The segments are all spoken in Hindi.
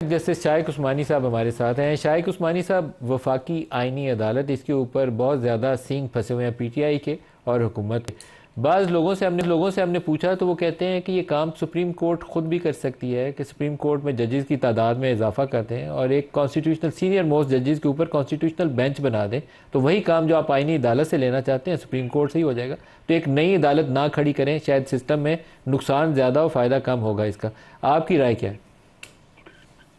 जस्टिस शाइक उस्मानी साहब हमारे साथ हैं। शाइक उस्मानी साहब, वफाकी आइनी अदालत, इसके ऊपर बहुत ज़्यादा सींग फंसे हुए हैं पीटीआई के और हुकूमत के। बाज़ लोगों से हमने पूछा तो वो कहते हैं कि ये काम सुप्रीम कोर्ट ख़ुद भी कर सकती है, कि सुप्रीम कोर्ट में जजेस की तादाद में इजाफा करते हैं और एक कॉन्स्टिट्यूशनल सीनियर मोस्ट जजेस के ऊपर कॉन्स्टिट्यूशनल बेंच बना दें, तो वही काम जो आप आइनी अदालत से लेना चाहते हैं सुप्रीम कोर्ट से ही हो जाएगा। तो एक नई अदालत ना खड़ी करें, शायद सिस्टम में नुकसान ज़्यादा और फ़ायदा कम होगा इसका। आपकी राय क्या है?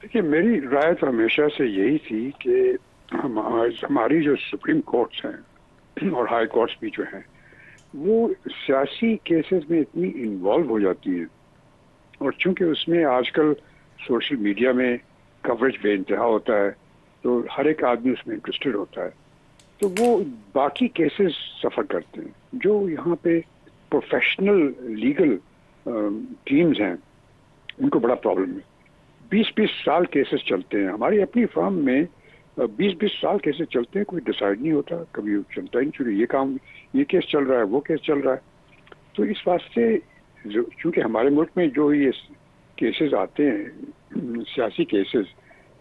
देखिए, मेरी राय तो हमेशा से यही थी कि हमारी जो सुप्रीम कोर्ट्स हैं और हाई कोर्ट्स भी जो हैं वो सियासी केसेस में इतनी इन्वॉल्व हो जाती हैं, और चूंकि उसमें आजकल सोशल मीडिया में कवरेज बेइंतहा होता है तो हर एक आदमी उसमें इंटरेस्टेड होता है, तो वो बाकी केसेस सफ़र करते हैं। जो यहाँ पे प्रोफेशनल लीगल टीम्स हैं उनको बड़ा प्रॉब्लम है। 20-20 साल केसेस चलते हैं हमारी अपनी फर्म में, 20-20 साल केसेस चलते हैं, कोई डिसाइड नहीं होता, कभी चलता ही नहीं, ये केस चल रहा है, वो केस चल रहा है। तो इस वास्ते चूंकि हमारे मुल्क में जो ये केसेस आते हैं सियासी केसेस,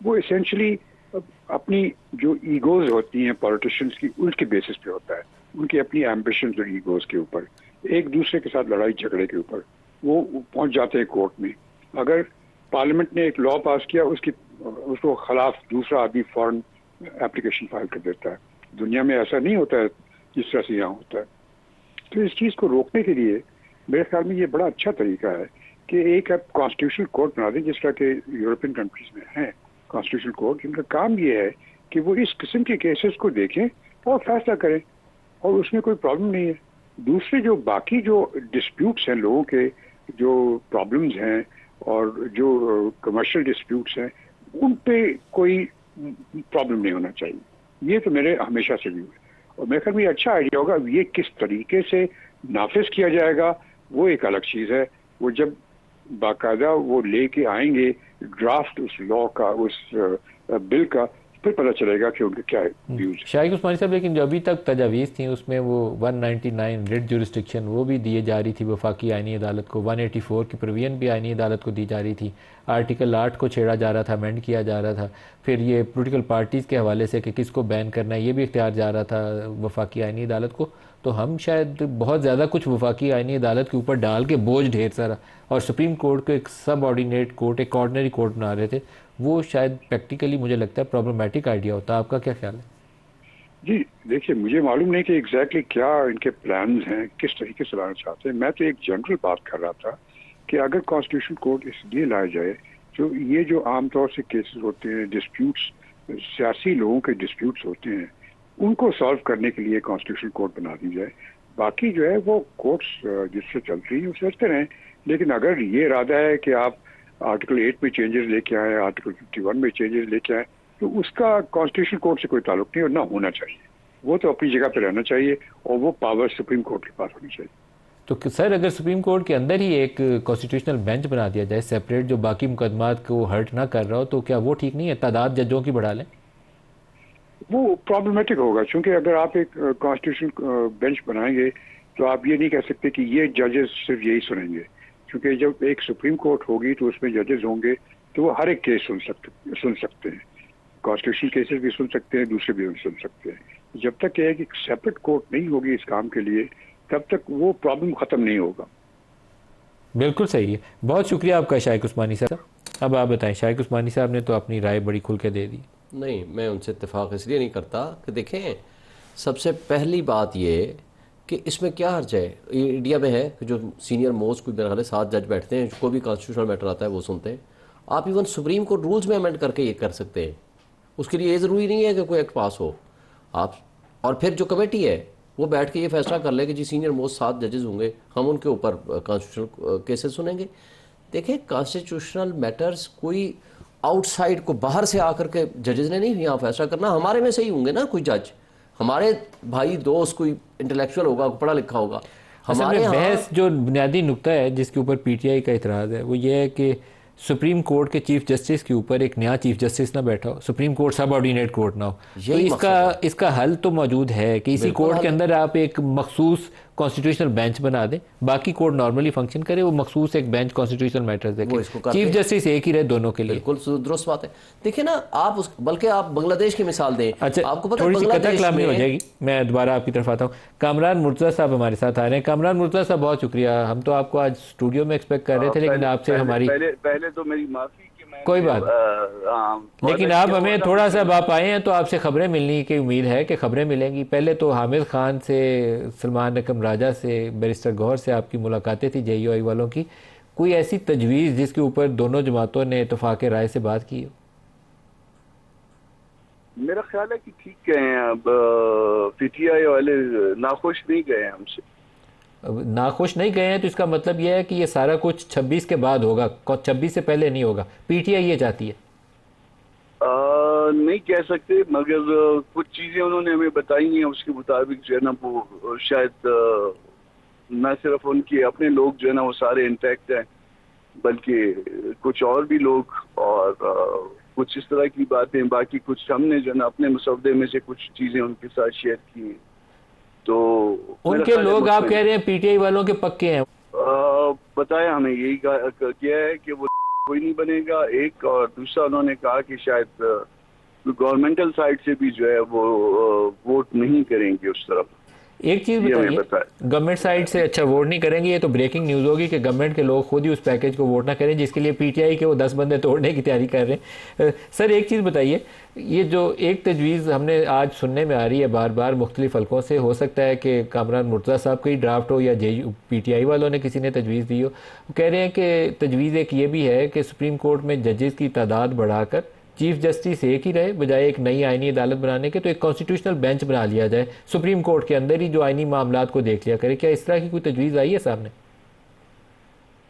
वो इसेंशली अपनी जो ईगोज होती हैं पॉलिटिशियंस की, उनके बेसिस पे होता है, उनकी अपनी एम्बिशंस और ईगोज के ऊपर, एक दूसरे के साथ लड़ाई झगड़े के ऊपर वो पहुंच जाते हैं कोर्ट में। अगर पार्लियामेंट ने एक लॉ पास किया, उसको खिलाफ दूसरा आदमी फौरन एप्लीकेशन फाइल कर देता है। दुनिया में ऐसा नहीं होता है जिस तरह से यहाँ होता है। तो इस चीज़ को रोकने के लिए मेरे ख्याल में ये बड़ा अच्छा तरीका है कि एक आप कॉन्स्टिट्यूशनल कोर्ट बना दें, जिस तरह के यूरोपियन कंट्रीज में है कॉन्स्टिट्यूशनल कोर्ट, जिनका काम ये है कि वो इस किस्म के केसेस को देखें और फैसला करें, और उसमें कोई प्रॉब्लम नहीं है। दूसरे जो बाकी जो डिस्प्यूट्स हैं, लोगों के जो प्रॉब्लम्स हैं और जो कमर्शियल डिस्प्यूट्स हैं, उन पे कोई प्रॉब्लम नहीं होना चाहिए। ये तो मेरे हमेशा से व्यू है, और मेरे ख्याल में अच्छा आइडिया होगा। ये किस तरीके से नाफिज किया जाएगा वो एक अलग चीज़ है। वो जब बाकायदा वो लेके आएंगे ड्राफ्ट उस लॉ का, उस बिल का, फिर पता चलेगा कि उनके क्या व्यूज। शाइक उस्मानी साहब, लेकिन जो अभी तक तजावीज़ थी उसमें वो 199 रिट जुरिस्डिक्शन वो भी दिए जा रही थी वफाकी आइनी अदालत को, 184 की प्रोविजन भी आइनी अदालत को दी जा रही थी, आर्टिकल 8 को छेड़ा जा रहा था, अमेंड किया जा रहा था, फिर ये पोलिटिकल पार्टीज़ के हवाले से कि किसको बैन करना है ये भी इख्तियार जा रहा था वफाकी आइनी अदालत को। तो हम शायद बहुत ज़्यादा कुछ वफाकी आइनी अदालत के ऊपर डाल के बोझ ढेर सारा, और सुप्रीम कोर्ट को एक सब ऑर्डिनेट कोर्ट, एक ऑर्डिनरी कोर्ट बना रहे थे, वो शायद प्रैक्टिकली मुझे लगता है प्रॉब्लमेटिक आइडिया होता है। आपका क्या ख्याल है? जी देखिए, मुझे मालूम नहीं कि एग्जैक्टली क्या इनके प्लान्स हैं, किस तरीके से लाना चाहते हैं। मैं तो एक जनरल बात कर रहा था कि अगर कॉन्स्टिट्यूशन कोर्ट इसलिए लाया जाए, जो ये जो आमतौर से केसेस होते हैं, डिस्प्यूट्स, सियासी लोगों के डिस्प्यूट्स होते हैं, उनको सॉल्व करने के लिए कॉन्स्टिट्यूशन कोर्ट बना दी जाए। बाकी जो है वो कोर्ट्स जिससे चल रही है उसे चलते रहें। लेकिन अगर ये इरादा है कि आप आर्टिकल 8 में चेंजेस लेके आए, आर्टिकल 51 में चेंजेस लेके आए, तो उसका कॉन्स्टिट्यूशन कोर्ट से कोई ताल्लुक नहीं और ना होना चाहिए। वो तो अपनी जगह पर रहना चाहिए और वो पावर सुप्रीम कोर्ट के पास होनी चाहिए। तो सर, अगर सुप्रीम कोर्ट के अंदर ही एक कॉन्स्टिट्यूशनल बेंच बना दिया जाए सेपरेट, जो बाकी मुकदमात को हर्ट ना कर रहा हो, तो क्या वो ठीक नहीं है? तादाद जजों की बढ़ा लें? वो प्रॉब्लमेटिक होगा, क्योंकि अगर आप एक कॉन्स्टिट्यूशन बेंच बनाएंगे तो आप ये नहीं कह सकते कि ये जजेस सिर्फ यही सुनेंगे, क्योंकि जब एक सुप्रीम कोर्ट होगी तो उसमें जजेस होंगे तो वो हर एक केस सुन सकते हैं। कॉन्स्टिट्यूशन केसेस भी सुन सकते हैं, दूसरे भी सुन सकते हैं। जब तक यह है कि सेपरेट कोर्ट नहीं होगी इस काम के लिए, तब तक वो प्रॉब्लम खत्म नहीं होगा। बिल्कुल सही है। बहुत शुक्रिया आपका शाइक उस्मानी साहब। अब आप बताएं, शाइक उस्मानी साहब ने तो अपनी राय बड़ी खुल के दे दी। नहीं, मैं उनसे इत्तेफाक इसलिए नहीं करता कि देखें, सबसे पहली बात ये कि इसमें क्या हर्ज है। इंडिया में है कि जो सीनियर मोस्ट कोई मेरे ख्याल 7 जज बैठते हैं, कोई भी कॉन्स्टिट्यूशनल मैटर आता है वो सुनते हैं। आप इवन सुप्रीम कोर्ट रूल्स में अमेंड करके ये कर सकते हैं। उसके लिए ये ज़रूरी नहीं है कि कोई एक्ट पास हो आप, और फिर जो कमेटी है वो बैठ के ये फैसला कर ले कि जी सीनियर मोस्ट 7 जजेस होंगे, हम उनके ऊपर कॉन्स्टिट्यूशनल केसेस सुनेंगे। देखें, कॉन्स्टिट्यूशनल मैटर्स कोई आउटसाइड को बाहर से आकर के जजेस ने नहीं यहाँ फैसला करना। हमारे में से ही होंगे ना कोई जज, हमारे भाई दोस्त, कोई इंटेलेक्चुअल होगा, पढ़ा लिखा होगा। हमारे बहस जो बुनियादी नुक्ता है जिसके ऊपर पीटीआई का इतराज़ है वो ये है कि सुप्रीम कोर्ट के चीफ जस्टिस के ऊपर एक नया चीफ जस्टिस ना बैठा हो, सुप्रीम कोर्ट सब ऑर्डिनेट कोर्ट ना हो। तो इसका हल तो मौजूद है कि इसी कोर्ट के अंदर आप एक मखसूस कॉन्स्टिट्यूशनल बेंच बना दें, बाकी कोर्ट नॉर्मली फंक्शन करे, वो मखसूस एक बेंच कॉन्स्टिट्यूशनल मैटर्स देखे, चीफ जस्टिस एक ही रहे दोनों के लिए। बिल्कुल दुरुस्त बात है। देखिए ना आप बल्कि आप बांग्लादेश की मिसाल दें। अच्छा, आपको पता है थोड़ी सी बांग्लादेश कलामी हो में जाएगी, मैं दोबारा आपकी तरफ आता हूँ। कामरान मुर्तज़ा साहब हमारे साथ आ रहे हैं। कामरान मुर्तज़ा साहब बहुत शुक्रिया, हम तो आपको आज स्टूडियो में एक्सपेक्ट कर रहे थे, लेकिन आपसे हमारी पहले तो मेरी माफी कि मैं कोई बात, लेकिन आप हमें थोड़ा सा आप आए हैं तो आपसे खबरें मिलने की उम्मीद है कि खबरें मिलेंगी। पहले तो हामिद खान से, सलमान रकम राजा से, बैरिस्टर गौहर से आपकी मुलाकातें थी JUI वालों की, कोई ऐसी तजवीज़ जिसके ऊपर दोनों जमातों ने इत्तफाक राय से बात की हो? मेरा ख्याल है कि ठीक गए हैं। अब PTI वाले नाखुश नहीं गए हैं हमसे। नाखुश नहीं गए हैं तो इसका मतलब यह है कि ये सारा कुछ 26 के बाद होगा, 26 से पहले नहीं होगा। PTI ये चाहती है? नहीं कह सकते, मगर कुछ चीजें उन्होंने हमें बताई हैं, उसके मुताबिक जो है ना वो शायद न सिर्फ उनके अपने लोग जो है ना वो सारे इंटैक्ट हैं, बल्कि कुछ और भी लोग, और कुछ इस तरह की बातें। बाकी कुछ हमने जो है ना अपने मसौदे में से कुछ चीजें उनके साथ शेयर की। तो उनके लोग आप कह रहे हैं PTI वालों के पक्के हैं? बताया हमें यही किया है कि वो कोई नहीं बनेगा एक, और दूसरा उन्होंने कहा कि शायद गवर्नमेंटल साइड से भी जो है वो वोट नहीं करेंगे उस तरफ। एक चीज़ बताइए, गवर्नमेंट साइड से अच्छा वोट नहीं करेंगे, ये तो ब्रेकिंग न्यूज़ होगी कि गवर्नमेंट के लोग खुद ही उस पैकेज को वोट ना करें जिसके लिए PTI के वो 10 बंदे तोड़ने की तैयारी कर रहे हैं। सर एक चीज़ बताइए, ये जो एक तजवीज़ हमने आज सुनने में आ रही है बार बार मुख्तलिफ हल्कों से, हो सकता है कि कामरान मुर्तज़ा साहब का ही ड्राफ्ट हो या PTI वालों ने किसी ने तजवीज़ दी हो, कह रहे हैं कि तजवीज़ एक ये भी है कि सुप्रीम कोर्ट में जजेस की तादाद बढ़ाकर चीफ जस्टिस एक ही रहे बजाय एक नई आईनी अदालत बनाने के, तो एक कॉन्स्टिट्यूशनल बेंच बना लिया जाए सुप्रीम कोर्ट के अंदर ही जो आईनी मामलात को देख लिया करे। क्या इस तरह की कोई तजवीज़ आई है सामने?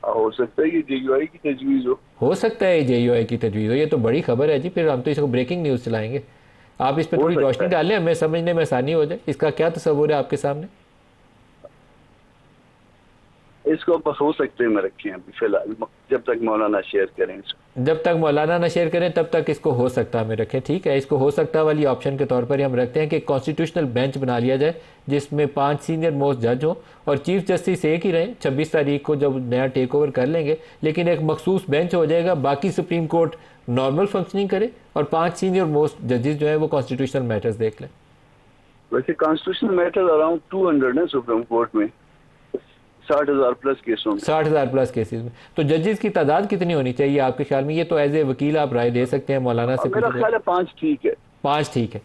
हो सकता है ये JUI की तजवीज़ हो सकता है ये JUI की तजवीज़ हो। ये तो बड़ी खबर है जी, फिर हम तो इसको ब्रेकिंग न्यूज़ चलाएंगे। आप इस पर थोड़ी रोशनी डालें, हमें समझने में आसानी हो जाए। इसका क्या तस्वुर है आपके सामने? इसको बस हो सकते हैं रखे हैं अभी फिलहाल, जब तक मौलाना शेयर करें इसको। जब तक मौलाना ना शेयर करें तब तक इसको हो सकता है में रखें। ठीक है, इसको हो सकता वाली ऑप्शन के तौर पर हम रखते हैं कि कॉन्स्टिट्यूशनल बेंच बना लिया जाए जिसमें 5 सीनियर मोस्ट जज हो और चीफ जस्टिस एक ही रहे। 26 तारीख को जब नया टेक ओवर कर लेंगे, लेकिन एक मखसूस बेंच हो जाएगा, बाकी सुप्रीम कोर्ट नॉर्मल फंक्शनिंग करे और 5 सीनियर मोस्ट जजेस जो है वो कॉन्स्टिट्यूशनल मैटर्स देख लें। वैसे कॉन्स्टिट्यूशनल मैटर अराउंड 200 है सुप्रीम कोर्ट में, 60,000 प्लस केसों में, 60,000 प्लस केसेस में। तो जजेस की तादाद कितनी होनी चाहिए आपके ख्याल में? ये तो एज ए वकील आप राय दे सकते हैं, मौलाना से मेरा ख्याल है 5 ठीक है। 5 ठीक है।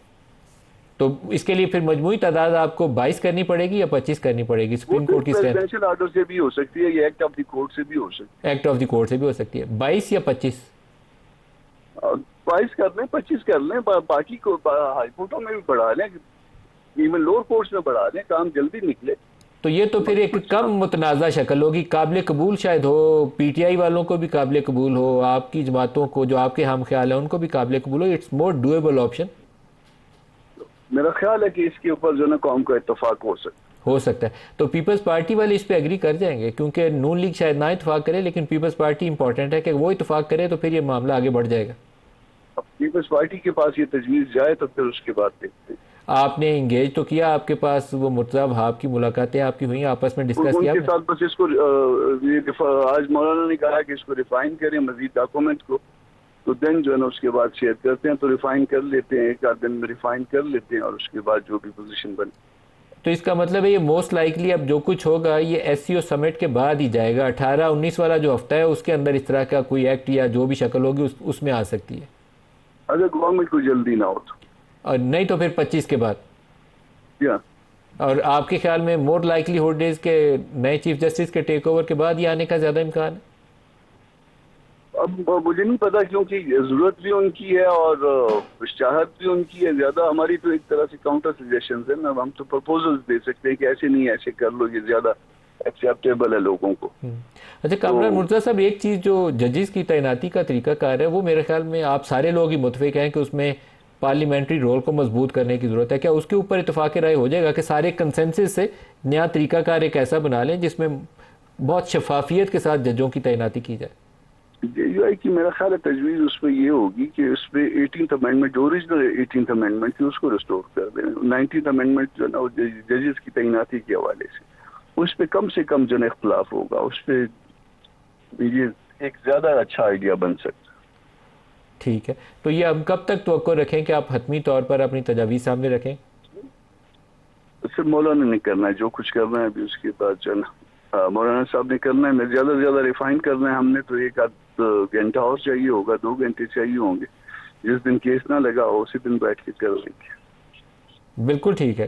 तो इसके लिए फिर मजमूई तादाद आपको 22 करनी पड़ेगी या 25 करनी पड़ेगी? सुप्रीम कोर्ट की प्रेसिडेंशियल ऑर्डर से भी हो सकती है, ये एक्ट ऑफ द कोर्ट से भी हो सकती है। एक्ट ऑफ द कोर्ट से भी हो सकती है। 22 या 25? 22 कर लें, 25 कर लें, बाकी को हाई कोर्टों में भी बढ़ा लें, इवन लोअर कोर्ट्स में बढ़ा लें, काम जल्दी निकले। तो ये तो फिर एक कम मुतनाज़ा शक्ल होगी, काबिल कबूल शायद हो, PTI वालों को भी काबिल कबूल हो, आपकी जमातों को जो आपके हम ख्याल है उनको भी काबिल कबूल हो। It's more doable option. मेरा ख्याल है कि इसके ऊपर जो ना कौम का इत्तेफाक हो सकता है। तो पीपल्स पार्टी वाले इस पे एग्री कर जाएंगे, क्योंकि नून लीग शायद ना इत्तेफाक करे, लेकिन पीपल्स पार्टी इंपॉर्टेंट है कि वो इत्तेफाक करे तो फिर ये मामला आगे बढ़ जाएगा। अब पीपल्स पार्टी के पास ये तजवीज़ जाए तो फिर उसके बाद देखते हैं। आपने इंगेज तो किया, आपके पास वो मुर्तज़ा वहाब की मुलाकातें आपकी हुई, आपस में डिस्कस किया उनके साथ? बस इसको आज मौलाना ने कहा कि इसको रिफाइन करें मजीद डॉक्यूमेंट को, तो देन जो है ना उसके बाद शेयर करते हैं। तो रिफाइन कर लेते हैं, 1 आध दिन में रिफाइन कर लेते हैं और उसके बाद जो भी पोजीशन बने। तो इसका मतलब है ये मोस्ट लाइकली अब जो कुछ होगा ये SCO समिट के बाद ही जाएगा। 18-19 वाला जो हफ्ता है उसके अंदर इस तरह का कोई एक्ट या जो भी शक्ल होगी उसमें आ सकती है, अगर गवर्नमेंट को जल्दी ना हो तो। और नहीं तो फिर 25 के बाद। या और आपके ख्याल में मोर लाइकलीहुड इज के नए चीफ जस्टिस के टेक ओवर के बाद ही आने का ज़्यादा इम्कान है? अब मुझे नहीं पता, क्योंकि जरूरत भी उनकी है और चाहत भी उनकी है ज़्यादा। हमारी तो एक तरह से काउंटर सजेशंस है ना, हम तो प्रपोजल्स दे सकते हैं कि ऐसे नहीं ऐसे कर लो, ये ज़्यादा एक्सेप्टेबल है लोगों को। अच्छा कामरान मुर्तज़ा साहब, एक चीज़ जो जजेस की तैनाती का तरीकाकार है वो मेरे ख्याल में आप सारे लोग ही मुतफिक हैं कि उसमें पार्लियामेंट्री रोल को मजबूत करने की ज़रूरत है। क्या उसके ऊपर इत्तेफाक राय हो जाएगा कि सारे कंसेंसस से नया तरीकाकार एक ऐसा बना लें जिसमें बहुत शफाफियत के साथ जजों की तैनाती की जाए? JUI की मेरा ख्याल है तजवीज़ उस पर ये होगी कि उस पर 18th अमेंडमेंट, जो ओरिजिनल 18th अमेंडमेंट थी उसको रिस्टोर कर दें। 19th अमेंडमेंट जो है ना जजेस की तैनाती के हवाले से उस पर कम से कम जन इख्तलाफ होगा, उस पर ये एक ज़्यादा अच्छा आइडिया बन सकता है। ठीक है, तो ये हम कब तक तवक्को रखें कि आप हतमी तौर पर अपनी तजावीज़ सामने रखें? फिर मौलाना ने करना है जो कुछ करना है अभी, उसके बाद जो है ना मौलाना साहब ने करना है। ज़्यादा से ज़्यादा रिफाइन करना है हमने, तो एक आध घंटा और चाहिए होगा, 2 घंटे चाहिए होंगे। जिस दिन केस ना लगा हो उसी दिन बैठ के कर लेंगे। बिल्कुल ठीक है।